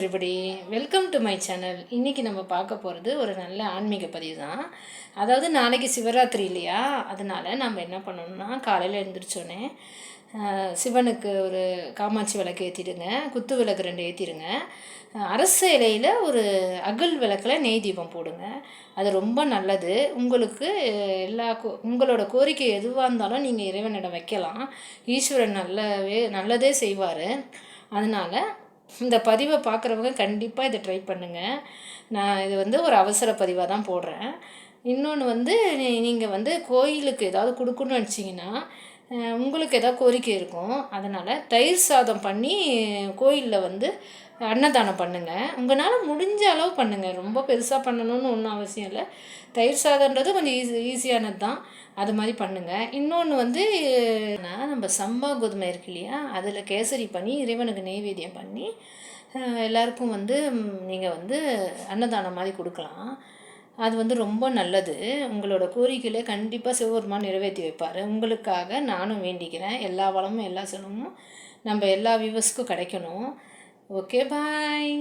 everybody, welcome to my channel. இன்றைக்கி நம்ம பார்க்க போகிறது ஒரு நல்ல ஆன்மீக பதிவு தான். அதாவது நாளைக்கு சிவராத்திரி இல்லையா, அதனால் நம்ம என்ன பண்ணணும்னா காலையில் எழுந்திரிச்சோன்னே சிவனுக்கு ஒரு காமாட்சி விளக்கு ஏற்றிடுங்க, குத்து விளக்கு 2 ஏற்றிடுங்க. அரச இலையில் ஒரு அகல் விளக்கில் நெய் தீபம் போடுங்க. அது ரொம்ப நல்லது. உங்களுக்கு உங்களோட கோரிக்கை எதுவாக இருந்தாலும் நீங்கள் இறைவனிடம் வைக்கலாம். ஈஸ்வரன் நல்லதே செய்வார். அதனால் இந்த பதிவை பார்க்குறவங்க கண்டிப்பாக இதை ட்ரை பண்ணுங்கள். நான் இது ஒரு அவசர பதிவாக தான் போடுறேன். இன்னொன்று நீங்கள் கோயிலுக்கு ஏதாவது கொடுக்கணும்னு நினச்சிங்கன்னா உங்களுக்கு ஏதாவது கோரிக்கை இருக்கும். அதனால் தயிர் சாதம் பண்ணி கோயிலில் அன்னதானம் பண்ணுங்கள். உங்களால் முடிஞ்ச அளவு பண்ணுங்கள். ரொம்ப பெருசாக பண்ணணும்னு ஒன்றும் அவசியம் இல்லை. தயிர் சாதம்ன்றது கொஞ்சம் ஈஸியானது தான். அது மாதிரி பண்ணுங்கள். இன்னொன்று நம்ம சம்பா கோதுமை இருக்கு இல்லையா, அதில் கேசரி பண்ணி இறைவனுக்கு நெய்வேத்தியம் பண்ணி எல்லாருக்கும் நீங்கள் அன்னதானம் மாதிரி கொடுக்கலாம். அது ரொம்ப நல்லது. உங்களோட கோரிக்கையில் கண்டிப்பாக சிவபெருமான் நிறைவேற்றி வைப்பார். உங்களுக்காக நானும் வேண்டிக்கிறேன். எல்லா வளமும் எல்லா செல்வமும் நம்ம எல்லா வியூவர்ஸ்க்கும் கிடைக்கணும். ஓகே, பாய்.